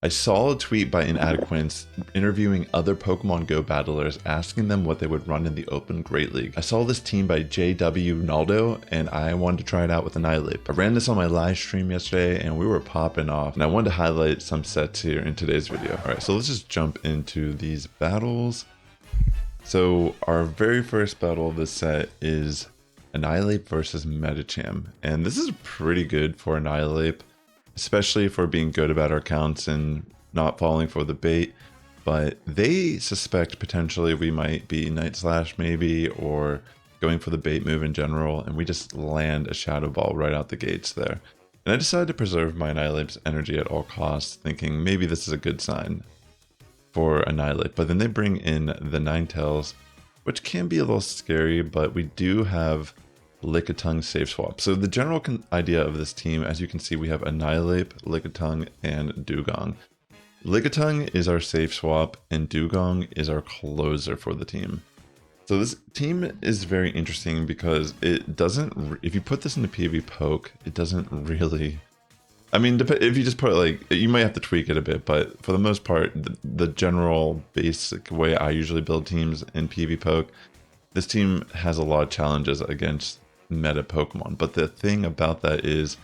I saw a tweet by Inadequates interviewing other Pokemon Go battlers, asking them what they would run in the Open Great League. I saw this team by JWNaldo, and I wanted to try it out with Annihilape. I ran this on my live stream yesterday, and we were popping off, and I wanted to highlight some sets here in today's video. Alright, so let's just jump into these battles. So our very first battle of this set is Annihilape versus Medicham, and this is pretty good for Annihilape, especially for being good about our counts and not falling for the bait. But they suspect potentially we might be Night Slash maybe, or going for the bait move in general, and we just land a Shadow Ball right out the gates there. And I decided to preserve my Annihilape's energy at all costs, thinking maybe this is a good sign for Annihilape. But then they bring in the Ninetales, which can be a little scary, but we do have Lickitung safe swap. So the general idea of this team, as you can see, we have Annihilape, Lickitung, and Dewgong. Lickitung is our safe swap, and Dewgong is our closer for the team. So this team is very interesting because it doesn't, if you put this into PvP poke, it doesn't really, I mean, if you just put it like, you might have to tweak it a bit, but for the most part, the general basic way I usually build teams in PvP poke, this team has a lot of challenges against meta Pokemon. But the thing about that is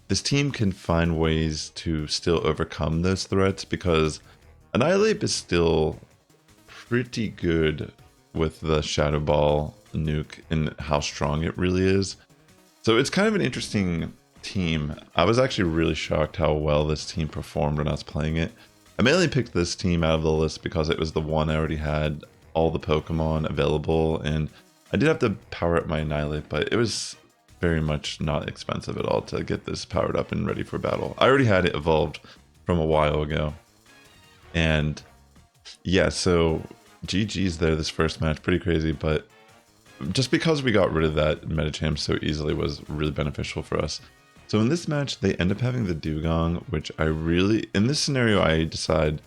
this team can find ways to still overcome those threats, because Annihilape is still pretty good with the Shadow Ball nuke and how strong it really is. So it's kind of an interesting team. I was actually really shocked how well this team performed when I was playing it. I mainly picked this team out of the list because it was the one I already had all the Pokemon available, and I did have to power up my Annihilape, but it was very much not expensive at all to get this powered up and ready for battle. I already had it evolved from a while ago. And yeah, so GG's there this first match, pretty crazy, but just because we got rid of that Medicham so easily was really beneficial for us. So in this match, they end up having the Dewgong, which I really, in this scenario, I decide,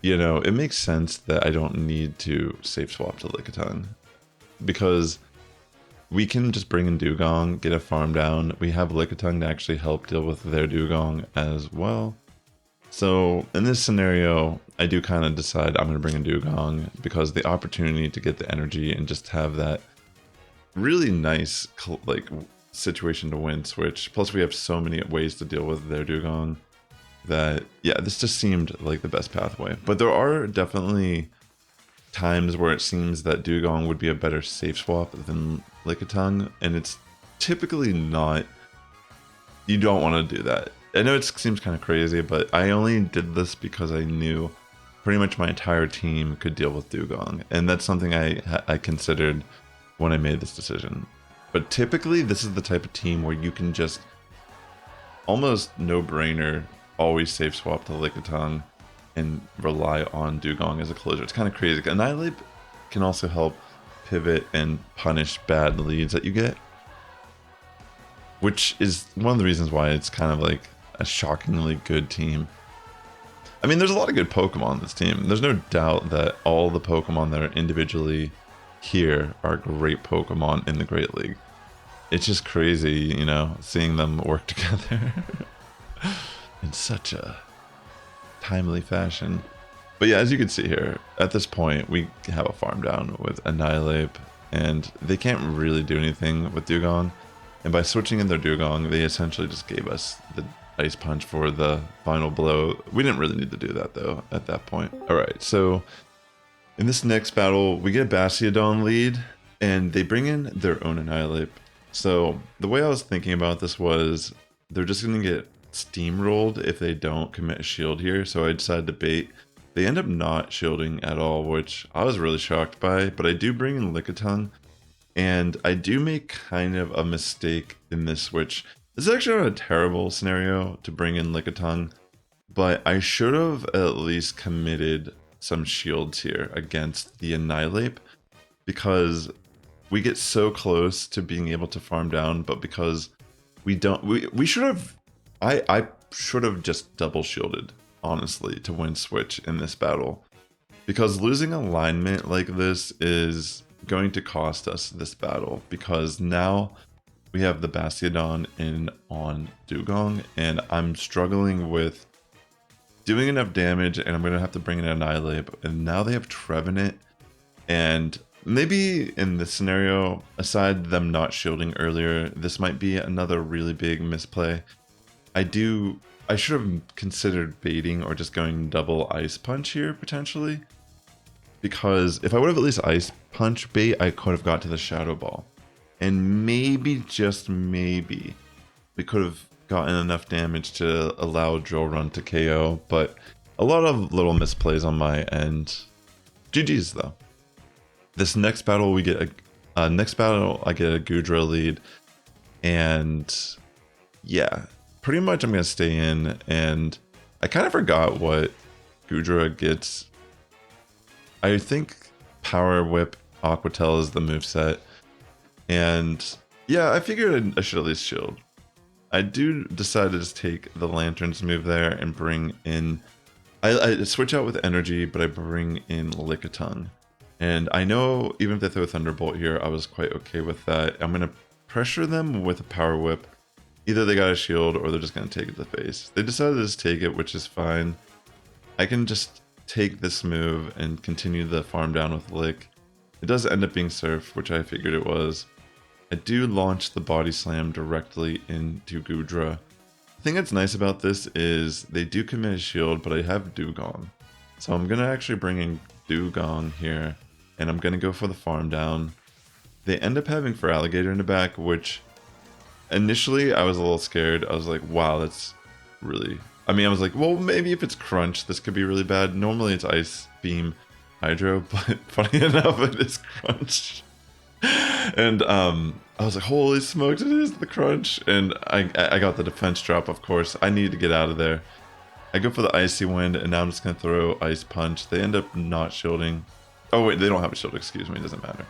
you know, it makes sense that I don't need to safe swap to Lickitung, because we can just bring in Dewgong, get a farm down. We have Lickitung to actually help deal with their Dewgong as well. So in this scenario, I do kind of decide I'm going to bring in Dewgong because the opportunity to get the energy and just have that really nice like situation to win switch. Plus we have so many ways to deal with their Dewgong that, yeah, this just seemed like the best pathway. But there are definitely times where it seems that Dewgong would be a better safe swap than Lickitung, and it's typically not. You don't want to do that. I know it seems kind of crazy, but I only did this because I knew pretty much my entire team could deal with Dewgong, and that's something I considered when I made this decision. But typically this is the type of team where you can just almost no-brainer always safe swap to Lickitung and rely on Dewgong as a closer. It's kind of crazy. Annihilape can also help pivot and punish bad leads that you get, which is one of the reasons why it's kind of like a shockingly good team. I mean, there's a lot of good Pokemon on this team. There's no doubt that all the Pokemon that are individually here are great Pokemon in the Great League. It's just crazy, you know, seeing them work together in such a timely fashion. But yeah, as you can see here, at this point we have a farm down with Annihilape, and they can't really do anything with Dewgong, and by switching in their Dewgong, they essentially just gave us the Ice Punch for the final blow. We didn't really need to do that though at that point. Alright, so in this next battle we get a Bastiodon lead, and they bring in their own Annihilape. So the way I was thinking about this was they're just going to get steamrolled if they don't commit a shield here, so I decided to bait. They end up not shielding at all, which I was really shocked by, but I do bring in Lickitung, and I do make kind of a mistake in this switch. This is actually not a terrible scenario to bring in Lickitung, but I should have at least committed some shields here against the Annihilape, because we get so close to being able to farm down, but because we don't, we should have, I should have just double shielded, honestly, to win switch in this battle, because losing alignment like this is going to cost us this battle, because now we have the Bastiodon in on Dewgong, and I'm struggling with doing enough damage, and I'm going to have to bring in Annihilape. And now they have Trevenant, and maybe in this scenario, aside them not shielding earlier, this might be another really big misplay. I should have considered baiting or just going double Ice Punch here, potentially. Because if I would have at least Ice Punch bait, I could have got to the Shadow Ball. And maybe, just maybe, we could have gotten enough damage to allow Drill Run to KO, but a lot of little misplays on my end. GG's though. This next battle we get I get a Goodra lead, and yeah, pretty much I'm gonna stay in, and I kind of forgot what Goodra gets. I think Power Whip Aqua Tail is the moveset, and yeah, I figured I should at least shield. I do decide to just take the Lanterns move there and bring in... I switch out with Energy, but I bring in Lickitung. And I know even if they throw Thunderbolt here, I was quite okay with that. I'm going to pressure them with a Power Whip. Either they got a shield or they're just going to take it to the face. They decided to just take it, which is fine. I can just take this move and continue the farm down with Lick. It does end up being Surf, which I figured it was. I do launch the Body Slam directly into Goodra. The thing that's nice about this is they do commit a shield, but I have Dewgong. So I'm going to actually bring in Dewgong here, and I'm going to go for the farm down. They end up having Feraligatr in the back, which initially I was a little scared. I was like, wow, that's really... I mean, I was like, well, maybe if it's Crunch, this could be really bad. Normally it's Ice Beam Hydro, but funny enough, it is Crunch. And I was like, holy smokes, it is the Crunch. And I got the defense drop, of course. I needed to get out of there. I go for the Icy Wind, and now I'm just going to throw Ice Punch. They end up not shielding. Oh, wait, they don't have a shield, excuse me, it doesn't matter.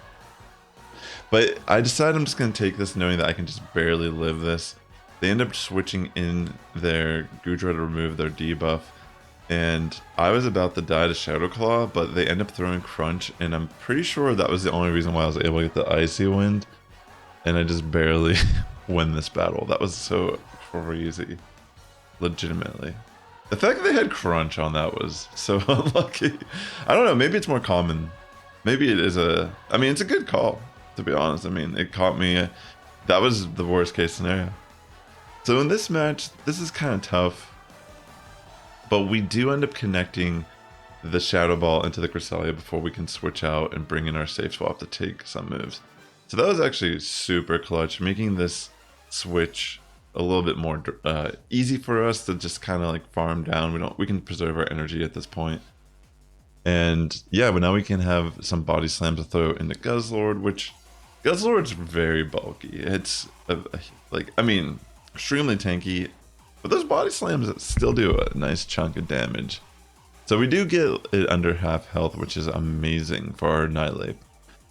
But I decided I'm just going to take this knowing that I can just barely live this. They end up switching in their Goodra to remove their debuff. And I was about to die to Shadow Claw, but they end up throwing Crunch, and I'm pretty sure that was the only reason why I was able to get the Icy Wind. And I just barely win this battle. That was so crazy. Legitimately. The fact that they had Crunch on that was so unlucky. I don't know, maybe it's more common. Maybe it is I mean, it's a good call, to be honest. I mean, it caught me. That was the worst case scenario. So in this match, this is kind of tough. But we do end up connecting the Shadow Ball into the Cresselia before we can switch out and bring in our safe swap to take some moves. So that was actually super clutch, making this switch a little bit more easy for us to just kind of like farm down. We can preserve our energy at this point. And yeah, but now we can have some Body Slams to throw into Guzzlord, which Guzzlord's very bulky. It's I mean, extremely tanky. But those Body Slams still do a nice chunk of damage. So we do get it under half health, which is amazing for our Annihilape.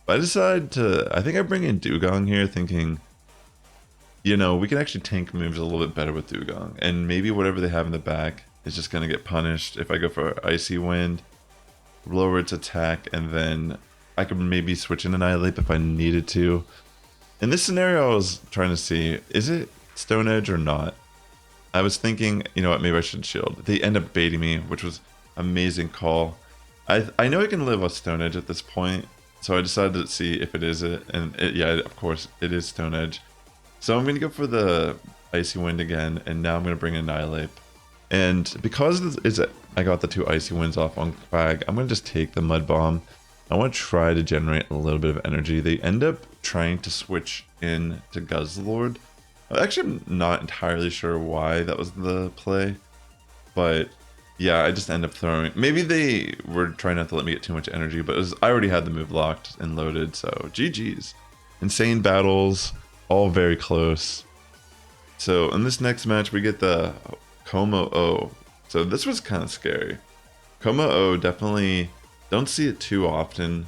But I decide I think I bring in Dewgong here thinking, you know, we can actually tank moves a little bit better with Dewgong. And maybe whatever they have in the back is just going to get punished. If I go for Icy Wind, lower its attack, and then I could maybe switch in Annihilape if I needed to. In this scenario, I was trying to see, is it Stone Edge or not? I was thinking, you know what, maybe I should shield. They end up baiting me, which was amazing call. I know I can live with Stone Edge at this point, so I decided to see if it is it, and yeah, of course, it is Stone Edge. So I'm going to go for the Icy Wind again, and now I'm going to bring Annihilape. And because I got the two Icy Winds off on Quag, I'm going to just take the Mud Bomb. I want to try to generate a little bit of energy. They end up trying to switch in to Guzzlord. Actually, I'm not entirely sure why that was the play, but yeah, I just end up throwing. Maybe they were trying not to let me get too much energy, but I already had the move locked and loaded, so GG's. Insane battles, all very close. So in this next match, we get the Como-O. So this was kind of scary. Como-O definitely, don't see it too often,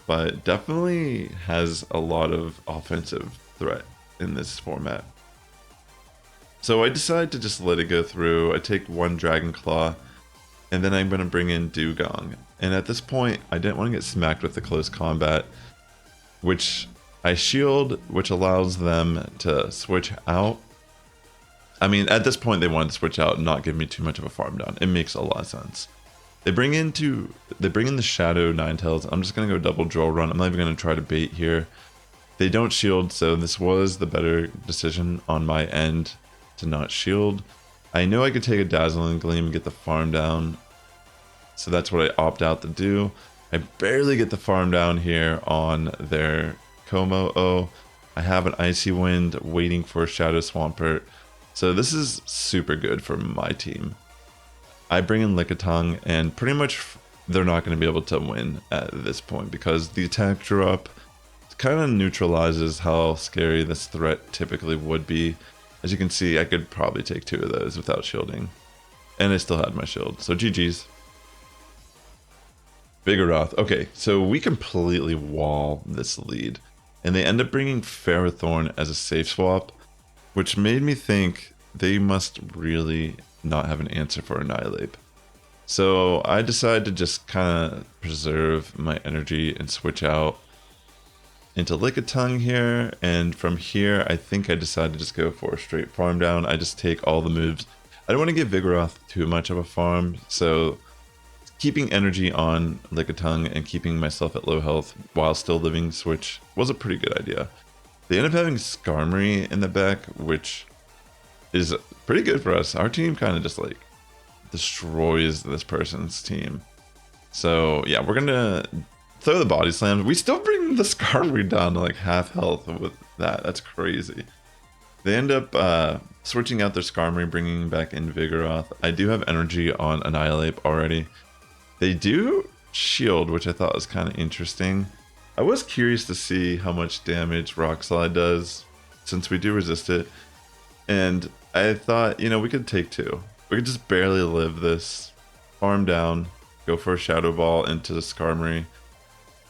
but definitely has a lot of offensive threat in this format. So I decide to just let it go through. I take one Dragon Claw, and then I'm going to bring in Dewgong. And at this point, I didn't want to get smacked with the close combat, which I shield, which allows them to switch out. I mean, at this point, they wanted to switch out and not give me too much of a farm down. It makes a lot of sense. They bring in the Shadow Ninetales. I'm just gonna go double drill run. I'm not even gonna try to bait here. They don't shield, so this was the better decision on my end to not shield. I know I could take a Dazzling Gleam and get the farm down, so that's what I opt out to do. I barely get the farm down here on their Como. I have an Icy Wind waiting for a Shadow Swampert, so this is super good for my team. I bring in Lickitung, and pretty much they're not going to be able to win at this point because the attack drop kind of neutralizes how scary this threat typically would be. As you can see, I could probably take 2 of those without shielding, and I still had my shield, so GG's. Vigoroth. Okay, so we completely wall this lead, and they end up bringing Ferrothorn as a safe swap, which made me think they must really not have an answer for Annihilape. So I decided to just kind of preserve my energy and switch out into Lickitung here, and from here I think I decided to just go for a straight farm down. I just take all the moves. I don't want to give Vigoroth too much of a farm, so keeping energy on Lickitung and keeping myself at low health while still living switch was a pretty good idea. They end up having Skarmory in the back, which is pretty good for us. Our team kind of just like destroys this person's team. So yeah, we're gonna throw the body slams. We still bring the Skarmory down to like half health with that. That's crazy. They end up switching out their Skarmory, bringing back in Vigoroth. I do have energy on Annihilape already. They do shield, which I thought was kind of interesting. I was curious to see how much damage Rock Slide does, since we do resist it. And I thought, you know, we could take 2. We could just barely live this, farm down, go for a Shadow Ball into the Skarmory.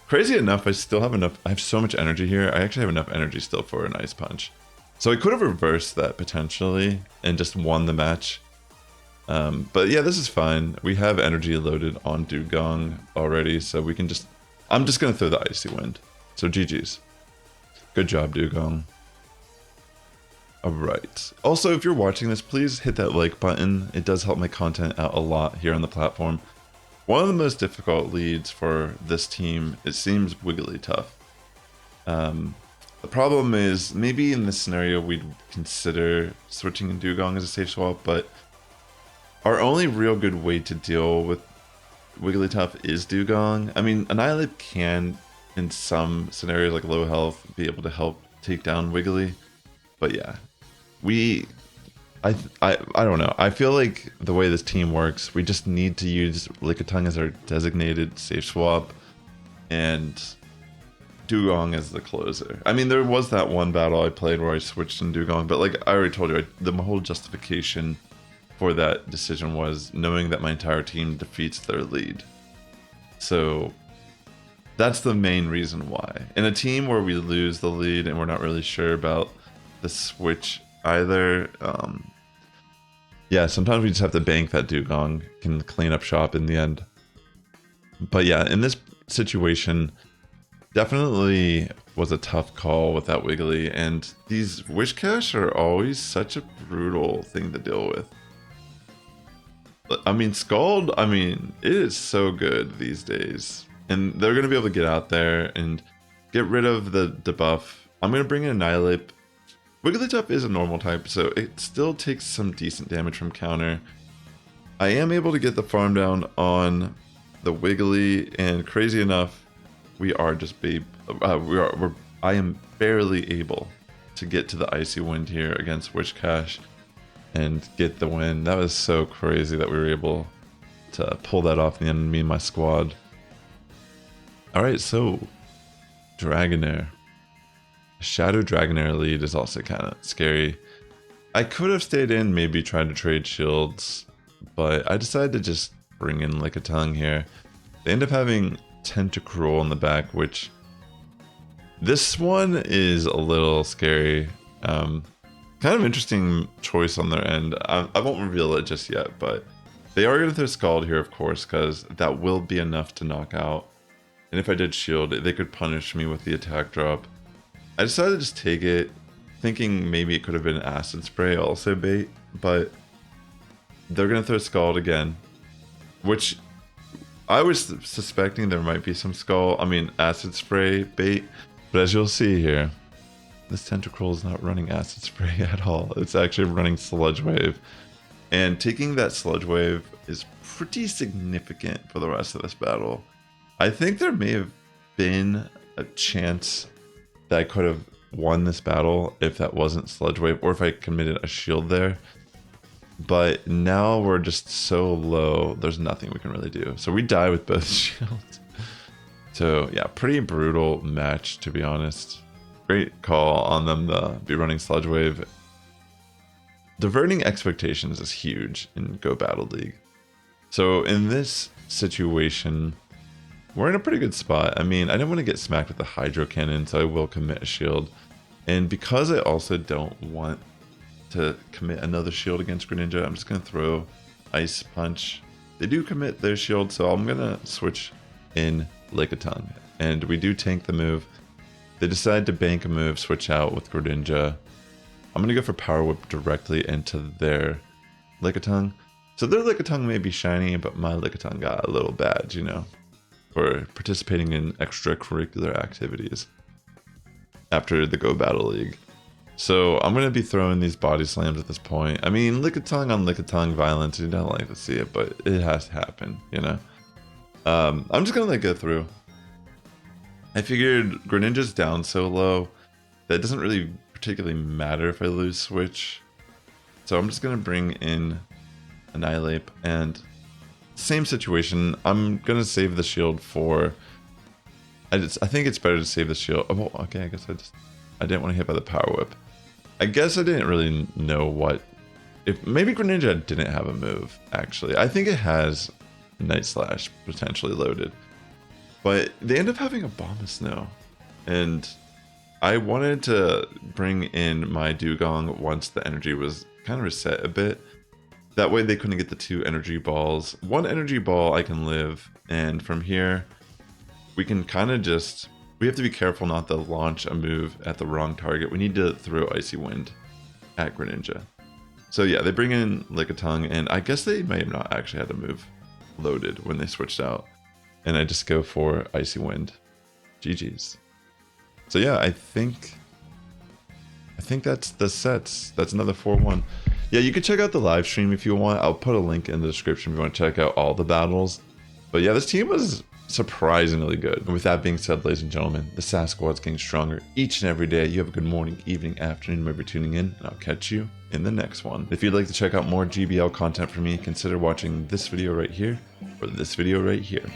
Crazy enough, I still have enough. I have so much energy here. I actually have enough energy still for an Ice Punch. So I could have reversed that potentially and just won the match. But yeah, this is fine. We have energy loaded on Dewgong already, so we can just... I'm just going to throw the Icy Wind. So GG's. Good job, Dewgong. Alright. Also, if you're watching this, please hit that like button. It does help my content out a lot here on the platform. One of the most difficult leads for this team, it seems Wigglytuff. The problem is, maybe in this scenario we'd consider switching in Dewgong as a safe swap, but our only real good way to deal with Wigglytuff is Dewgong. I mean, Annihilape can, in some scenarios like low health, be able to help take down Wiggly. But yeah, I don't know. I feel like the way this team works, we just need to use Lickitung as our designated safe swap, and Dewgong as the closer. I mean, there was that one battle I played where I switched in Dewgong, but like I already told you, the whole justification for that decision was knowing that my entire team defeats their lead. So that's the main reason why. In a team where we lose the lead and we're not really sure about the switch either, yeah, sometimes we just have to bank that Dewgong can clean up shop in the end. But yeah, in this situation, definitely was a tough call with that Wiggly, and these Wishcash are always such a brutal thing to deal with. I mean, Scald, I mean, it is so good these days. And they're going to be able to get out there and get rid of the debuff. I'm going to bring in Annihilape. Wigglytuff is a normal type, so it still takes some decent damage from counter. I am able to get the farm down on the Wiggly, and crazy enough, we are just I am barely able to get to the Icy Wind here against Wishcash and get the win. That was so crazy that we were able to pull that off in the end, me and my squad. Alright, so Dragonair. Shadow Dragonair lead is also kind of scary. I could have stayed in, maybe tried to trade shields, but I decided to just bring in Lickitung here. They end up having Tentacruel in the back, which this one is a little scary. Kind of interesting choice on their end. I won't reveal it just yet, but they are going to throw Scald here, of course, because that will be enough to knock out. And if I did shield, they could punish me with the attack drop. I decided to just take it, thinking maybe it could have been Acid Spray also bait. but they're going to throw Scald again, which I was suspecting there might be some Acid Spray bait, but as you'll see here, this Tentacruel is not running Acid Spray at all. It's actually running Sludge Wave, and taking that Sludge Wave is pretty significant for the rest of this battle. I think there may have been a chance that I could have won this battle if that wasn't Sludge Wave, or if I committed a shield there. But now we're just so low, there's nothing we can really do. So we die with both shields. So yeah, pretty brutal match, to be honest. Great call on them to be running Sludge Wave. Diverting expectations is huge in Go Battle League. So in this situation, we're in a pretty good spot. I mean, I didn't want to get smacked with the Hydro Cannon, so I will commit a shield. And because I also don't want to commit another shield against Greninja, I'm just going to throw Ice Punch. They do commit their shield, so I'm going to switch in Lickitung. And we do tank the move. They decide to bank a move, switch out with Greninja. I'm going to go for Power Whip directly into their Lickitung. So their Lickitung may be shiny, but my Lickitung got a little badge, you know, for participating in extracurricular activities after the Go Battle League. So I'm going to be throwing these body slams at this point. I mean, Lickitung on Lickitung violence, you don't like to see it, but it has to happen, you know? I'm just going to let it go through. I figured Greninja's down so low that it doesn't really particularly matter if I lose Switch. So I'm just going to bring in Annihilape, and same situation. I'm going to save the shield for... I think it's better to save the shield. Oh, okay, I guess I didn't want to hit by the Power Whip. I guess I didn't really know what... Maybe Greninja didn't have a move, actually. I think it has Night Slash potentially loaded. But they end up having a Abomasnow. And I wanted to bring in my Dewgong once the energy was kind of reset a bit. That way they couldn't get the 2 energy balls. 1 energy ball I can live, and from here we can kind of just... We have to be careful not to launch a move at the wrong target. We need to throw Icy Wind at Greninja. So yeah, they bring in Lickitung, and I guess they may have not actually had a move loaded when they switched out. And I just go for Icy Wind. GG's. So yeah, I think that's the sets. That's another 4-1. Yeah, you can check out the live stream if you want. I'll put a link in the description if you want to check out all the battles. But yeah, this team was surprisingly good. And with that being said, ladies and gentlemen, the Sass Squad's getting stronger each and every day. You have a good morning, evening, afternoon, wherever you're tuning in, and I'll catch you in the next one. If you'd like to check out more GBL content from me, consider watching this video right here or this video right here.